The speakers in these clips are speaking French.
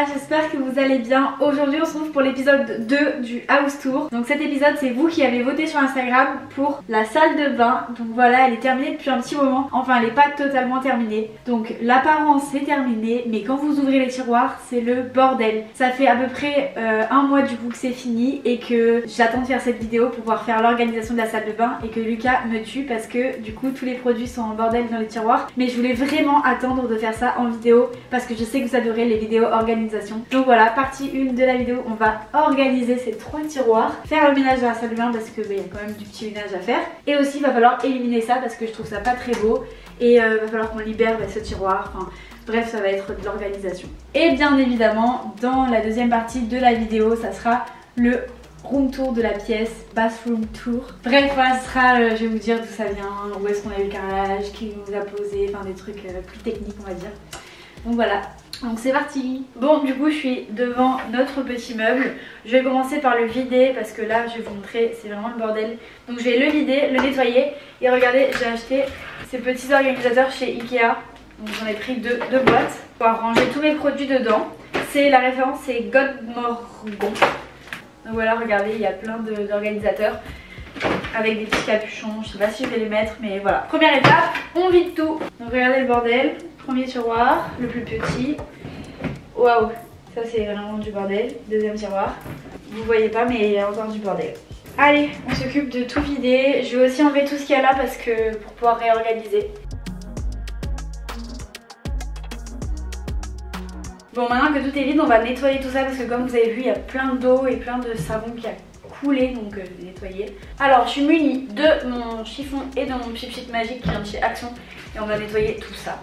j'espère que vous allez bien. Aujourd'hui on se retrouve pour l'épisode 2 du house tour. Donc cet épisode c'est vous qui avez voté sur Instagram pour la salle de bain. Donc voilà, elle est terminée depuis un petit moment. Enfin elle n'est pas totalement terminée. Donc l'apparence est terminée, mais quand vous ouvrez les tiroirs c'est le bordel. Ça fait à peu près un mois du coup que c'est fini et que j'attends de faire cette vidéo pour pouvoir faire l'organisation de la salle de bain et que Lucas me tue parce que du coup tous les produits sont en bordel dans les tiroirs. Mais je voulais vraiment attendre de faire ça en vidéo parce que je sais que vous adorez les vidéos organisation. Donc voilà, partie 1 de la vidéo, on va organiser ces 3 tiroirs, faire le ménage dans la salle de bain parce que il y a quand même du petit ménage à faire. Et aussi il va falloir éliminer ça parce que je trouve ça pas très beau. Et il va falloir qu'on libère ce tiroir. Enfin, bref, ça va être de l'organisation. Et bien évidemment, dans la deuxième partie de la vidéo, ça sera le room tour de la pièce, bathroom tour. Bref, voilà, ce sera, je vais vous dire d'où ça vient, où est-ce qu'on a eu le carrelage, qui nous a posé, enfin des trucs plus techniques on va dire. Donc voilà, donc c'est parti. Bon, du coup je suis devant notre petit meuble. Je vais commencer par le vider parce que là je vais vous montrer, c'est vraiment le bordel. Donc je vais le vider, le nettoyer. Et regardez, j'ai acheté ces petits organisateurs chez Ikea. Donc j'en ai pris deux boîtes pour ranger tous mes produits dedans. La référence c'est Godmorgon. Donc voilà, regardez, il y a plein d'organisateurs avec des petits capuchons. Je sais pas si je vais les mettre, mais voilà. Première étape, on vide tout. Donc regardez le bordel. Premier tiroir, le plus petit. Waouh, ça c'est vraiment du bordel. Deuxième tiroir. Vous voyez pas, mais il y a encore du bordel. Allez, on s'occupe de tout vider. Je vais aussi enlever tout ce qu'il y a là parce que pour pouvoir réorganiser. Bon, maintenant que tout est vide, on va nettoyer tout ça parce que comme vous avez vu, il y a plein d'eau et plein de savon qui a coulé, donc je vais nettoyer. Alors, je suis munie de mon chiffon et de mon pchit magique qui vient de chez Action et on va nettoyer tout ça.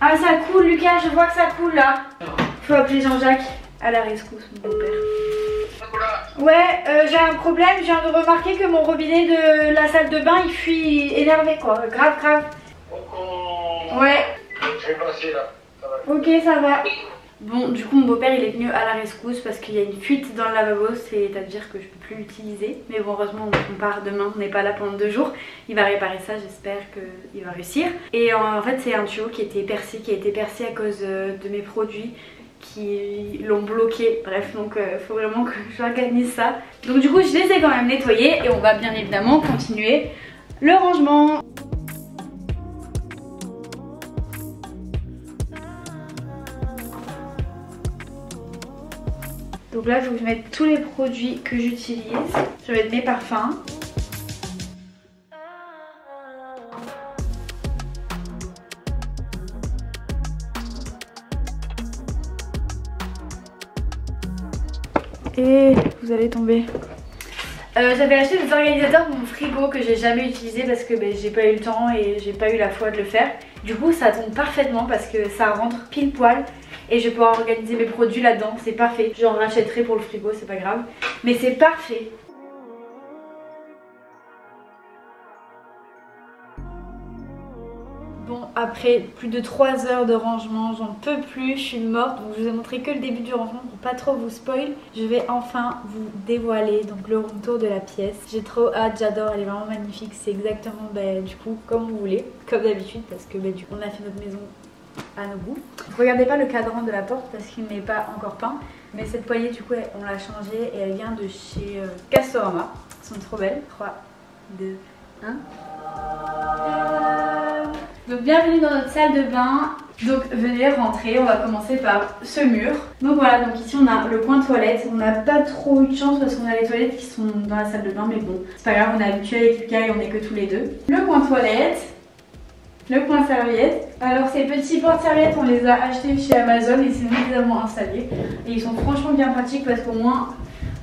Ah, ça coule, Lucas, je vois que ça coule là. Faut appeler Jean-Jacques à la rescousse, mon beau-père. Ouais, j'ai un problème, je viens de remarquer que mon robinet de la salle de bain il fuit énervé quoi, grave. Ouais. Je vais passer là, ça va. Ok, ça va. Bon, du coup mon beau-père il est venu à la rescousse parce qu'il y a une fuite dans le lavabo, c'est-à-dire que je peux plus l'utiliser. Mais bon, heureusement on part demain, on n'est pas là pendant 2 jours. Il va réparer ça, j'espère qu'il va réussir. Et en fait c'est un tuyau qui a été percé à cause de mes produits qui l'ont bloqué. Bref, donc faut vraiment que j'organise ça. Donc du coup je les ai quand même nettoyés et on va bien évidemment continuer le rangement. Donc là, il faut que je mette tous les produits que j'utilise. Je vais mettre mes parfums. Et vous allez tomber. J'avais acheté des organisateurs pour mon frigo que j'ai jamais utilisé parce que j'ai pas eu le temps et j'ai pas eu la foi de le faire. Du coup, ça tombe parfaitement parce que ça rentre pile poil. Et je vais pouvoir organiser mes produits là-dedans, c'est parfait. J'en rachèterai pour le frigo, c'est pas grave. Mais c'est parfait. Bon, après plus de 3 heures de rangement, j'en peux plus, je suis morte. Donc je vous ai montré que le début du rangement pour pas trop vous spoil. Je vais enfin vous dévoiler donc le room tour de la pièce. J'ai trop hâte, j'adore, elle est vraiment magnifique. C'est exactement du coup comme vous voulez, comme d'habitude parce que du coup on a fait notre maison à nos goûts. Regardez pas le cadran de la porte parce qu'il n'est pas encore peint, mais cette poignée du coup on l'a changée et elle vient de chez Castorama. Elles sont trop belles. 3, 2, 1. Donc bienvenue dans notre salle de bain. Donc venez rentrer, on va commencer par ce mur. Donc voilà, donc ici on a le coin toilette. On n'a pas trop eu de chance parce qu'on a les toilettes qui sont dans la salle de bain, mais bon c'est pas grave, on est habitué avec Lucas et on est que tous les deux. Le coin toilette. Le coin serviette. Alors ces petits porte-serviettes on les a achetés chez Amazon et c'est nous qui les avons installés. Et ils sont franchement bien pratiques parce qu'au moins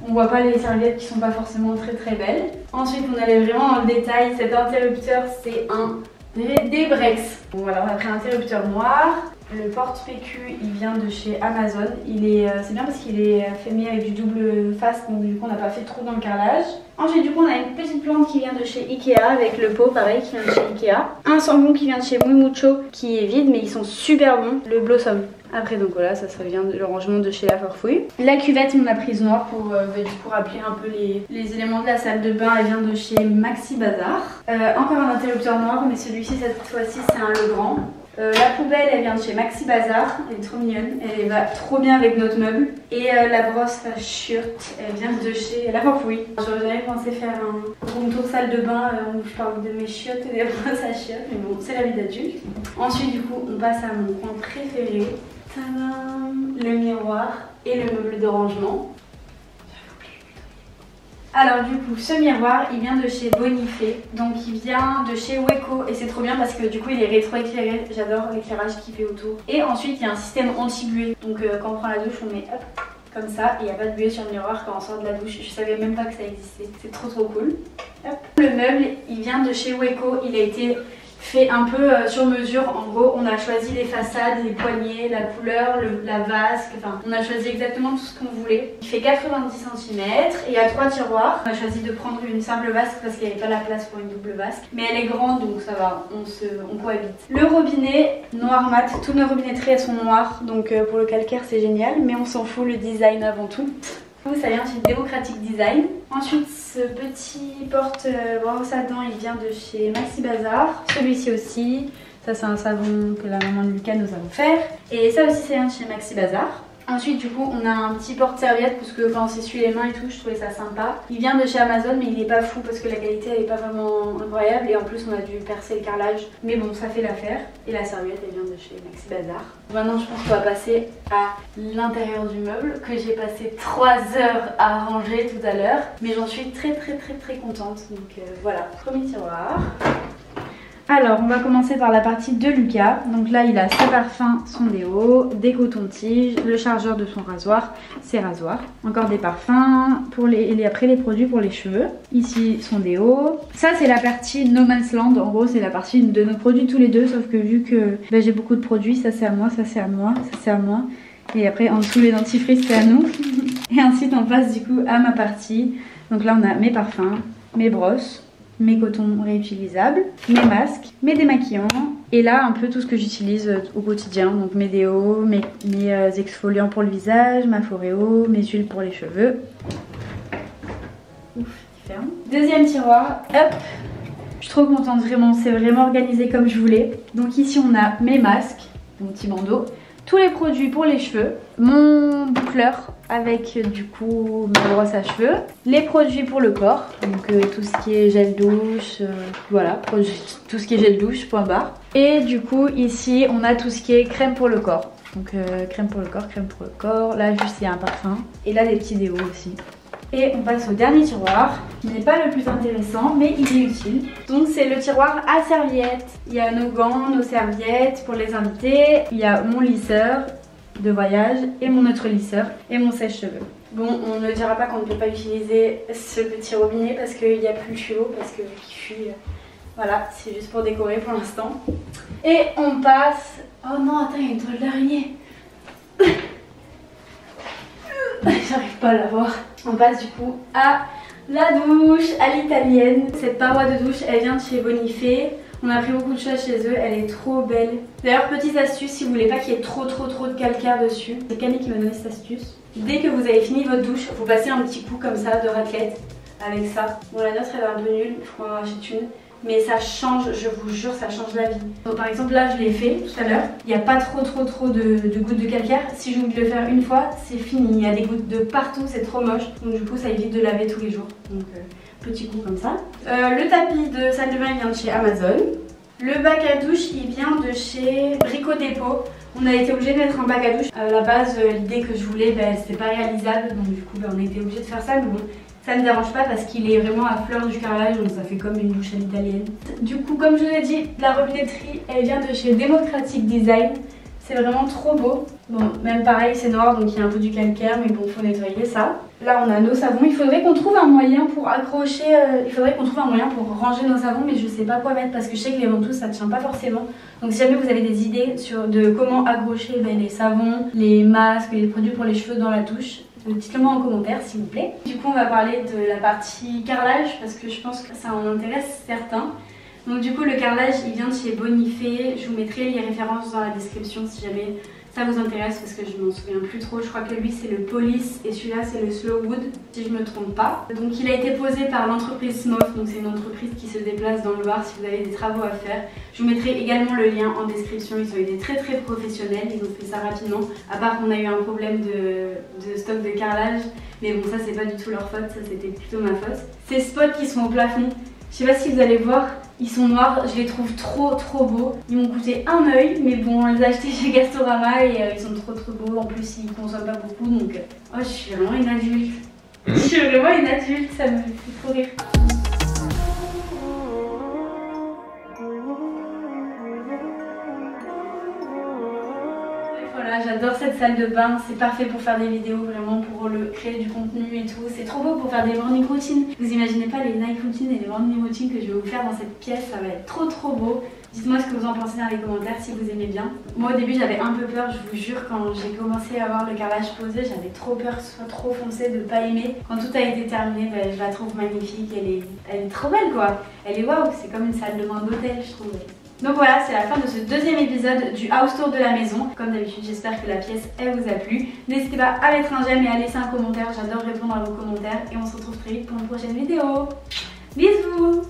on voit pas les serviettes qui sont pas forcément très belles. Ensuite on allait vraiment dans le détail. Cet interrupteur c'est un Debrex. Bon voilà, on a pris un interrupteur noir. Le porte-PQ, il vient de chez Amazon. C'est bien parce qu'il est fait mis avec du double face, donc du coup on n'a pas fait trop dans le carrelage. Ensuite du coup on a une petite plante qui vient de chez Ikea avec le pot pareil qui vient de chez Ikea. Un sambon qui vient de chez Mumucho qui est vide mais ils sont super bons. Le Blossom. Après donc voilà, ça vient le rangement de chez La Farfouille. La cuvette on a prise noire pour du coup rappeler un peu les éléments de la salle de bain. Elle vient de chez Maxi Bazar. Encore un interrupteur noir mais celui-ci cette fois-ci c'est un Legrand. La poubelle elle vient de chez Maxi Bazar, elle est trop mignonne, elle va trop bien avec notre meuble. Et la brosse à chiottes, elle vient de chez La Farfouille. J'aurais jamais pensé faire un room tour salle de bain où je parle de mes chiottes et des brosses à chiottes, mais bon c'est la vie d'adulte. Ensuite du coup on passe à mon coin préféré, tadam, le miroir et le meuble de rangement. Alors du coup ce miroir il vient de chez Bonifay, donc il vient de chez Weco et c'est trop bien parce que du coup il est rétro-éclairé, j'adore l'éclairage qu'il fait autour. Et ensuite il y a un système anti-buée, donc quand on prend la douche on met hop comme ça et il n'y a pas de buée sur le miroir quand on sort de la douche. Je savais même pas que ça existait, c'est trop cool. Hop. Le meuble il vient de chez Weco, il a été fait un peu sur mesure. En gros on a choisi les façades, les poignées, la couleur, la vasque, enfin on a choisi exactement tout ce qu'on voulait. Il fait 90 cm et il y a 3 tiroirs. On a choisi de prendre une simple vasque parce qu'il n'y avait pas la place pour une double vasque, mais elle est grande donc ça va, on cohabite. Le robinet noir mat, tous nos robinetteries elles sont noires donc pour le calcaire c'est génial, mais on s'en fout, le design avant tout. Ça vient chez Démocratique Design. Ensuite ce petit porte brosse à dents il vient de chez Maxi Bazar. Celui-ci aussi, ça c'est un savon que la maman de Lucas nous a offert. Et ça aussi ça vient de chez Maxi Bazar. Ensuite du coup on a un petit porte-serviette parce que quand on s'essuie les mains et tout je trouvais ça sympa. Il vient de chez Amazon mais il est pas fou parce que la qualité elle est pas vraiment incroyable et en plus on a dû percer le carrelage. Mais bon ça fait l'affaire. Et la serviette elle vient de chez Maxi Bazar. Maintenant je pense qu'on va passer à l'intérieur du meuble que j'ai passé 3 heures à ranger tout à l'heure. Mais j'en suis très contente. Donc voilà, premier tiroir. Alors on va commencer par la partie de Lucas. Donc là il a ses parfums, son déo, des cotons-tiges, le chargeur de son rasoir, ses rasoirs. Encore des parfums, après les produits pour les cheveux. Ici son déo. Ça c'est la partie No Man's Land. En gros c'est la partie de nos produits tous les deux. Sauf que vu que j'ai beaucoup de produits, ça c'est à moi, ça c'est à moi, ça c'est à moi. Et après en dessous les dentifrices c'est à nous. Et ensuite on passe du coup à ma partie. Donc là on a mes parfums, mes brosses, mes cotons réutilisables, mes masques, mes démaquillants et là un peu tout ce que j'utilise au quotidien, donc mes déos, mes exfoliants pour le visage, ma Foreo, mes huiles pour les cheveux. Ouf, il ferme. Deuxième tiroir, hop, je suis trop contente vraiment, c'est vraiment organisé comme je voulais. Donc ici on a mes masques, mon petit bandeau, tous les produits pour les cheveux, mon boucleur avec du coup ma brosse à cheveux, les produits pour le corps, donc tout ce qui est gel douche, voilà, tout ce qui est gel douche, point barre. Et du coup ici on a tout ce qui est crème pour le corps, donc crème pour le corps, là juste il y a un parfum et là des petits déos aussi. Et on passe au dernier tiroir, qui n'est pas le plus intéressant mais il est utile. Donc c'est le tiroir à serviettes. Il y a nos gants, nos serviettes pour les invités, il y a mon lisseur de voyage et mon autre lisseur et mon sèche-cheveux. Bon, on ne dira pas qu'on ne peut pas utiliser ce petit robinet parce qu'il n'y a plus le tuyau, parce que qui fuit, voilà, c'est juste pour décorer pour l'instant. Et on passe... Oh non, attends, il y a une toile d'araignée. J'arrive pas à la voir. On passe du coup à la douche à l'italienne. Cette paroi de douche elle vient de chez Bonifay. On a pris beaucoup de choses chez eux, elle est trop belle. D'ailleurs petite astuce, si vous voulez pas qu'il y ait trop de calcaire dessus, c'est Camille qui m'a donné cette astuce. Dès que vous avez fini votre douche, vous passez un petit coup comme ça de raclette avec ça. Bon la nôtre elle est un peu nulle, il faut en racheter une. Mais ça change, je vous jure, ça change la vie. Donc par exemple là je l'ai fait tout à l'heure, il n'y a pas trop de gouttes de calcaire. Si je vous le faire une fois, c'est fini, il y a des gouttes de partout, c'est trop moche. Donc du coup ça évite de laver tous les jours. Donc petit coup comme ça. Le tapis de salle de bain il vient de chez Amazon. Le bac à douche il vient de chez Brico Dépôt. On a été obligé de mettre un bac à douche. À la base l'idée que je voulais c'était pas réalisable, donc du coup on a été obligé de faire ça, mais bon. Ça ne me dérange pas parce qu'il est vraiment à fleur du carrelage, donc ça fait comme une douche à l'italienne. Du coup, comme je l'ai dit, la robinetterie elle vient de chez Democratic Design. C'est vraiment trop beau. Bon, même pareil, c'est noir donc il y a un peu du calcaire, mais bon, faut nettoyer ça. Là, on a nos savons. Il faudrait qu'on trouve un moyen pour accrocher, il faudrait qu'on trouve un moyen pour ranger nos savons, mais je sais pas quoi mettre parce que je sais que les ventouses ça tient pas forcément. Donc, si jamais vous avez des idées de comment accrocher les savons, les masques, les produits pour les cheveux dans la douche, dites-le moi en commentaire s'il vous plaît. Du coup, on va parler de la partie carrelage parce que je pense que ça en intéresse certains. Donc, du coup, le carrelage il vient de chez Bonifay. Je vous mettrai les références dans la description si jamais ça vous intéresse parce que je m'en souviens plus trop. Je crois que lui c'est le Police et celui-là c'est le Slow Wood si je me trompe pas. Donc il a été posé par l'entreprise Smof, donc c'est une entreprise qui se déplace dans le Var si vous avez des travaux à faire. Je vous mettrai également le lien en description. Ils ont été très professionnels, ils ont fait ça rapidement. À part qu'on a eu un problème de stock de carrelage, mais bon ça c'est pas du tout leur faute, ça c'était plutôt ma faute. Ces spots qui sont au plafond, je sais pas si vous allez voir, ils sont noirs, je les trouve trop beaux. Ils m'ont coûté un œil, mais bon, on les a achetés chez Gastorama et ils sont trop beaux. En plus, ils consomment pas beaucoup, donc oh, je suis vraiment une adulte. Je suis vraiment une adulte, ça me fait trop rire. Voilà, j'adore cette salle de bain, c'est parfait pour faire des vidéos, vraiment pour créer du contenu et tout. C'est trop beau pour faire des morning routines. Vous imaginez pas les night routines et les morning routines que je vais vous faire dans cette pièce, ça va être trop beau. Dites-moi ce que vous en pensez dans les commentaires si vous aimez bien. Moi au début j'avais un peu peur, je vous jure, quand j'ai commencé à avoir le carrelage posé, j'avais trop peur que ce soit trop foncé, de pas aimer. Quand tout a été terminé, je la trouve magnifique, elle est trop belle quoi. Elle est waouh, c'est comme une salle de bain d'hôtel je trouve. Donc voilà, c'est la fin de ce deuxième épisode du house tour de la maison. Comme d'habitude, j'espère que la pièce elle vous a plu. N'hésitez pas à mettre un j'aime et à laisser un commentaire, j'adore répondre à vos commentaires et on se retrouve très vite pour une prochaine vidéo. Bisous.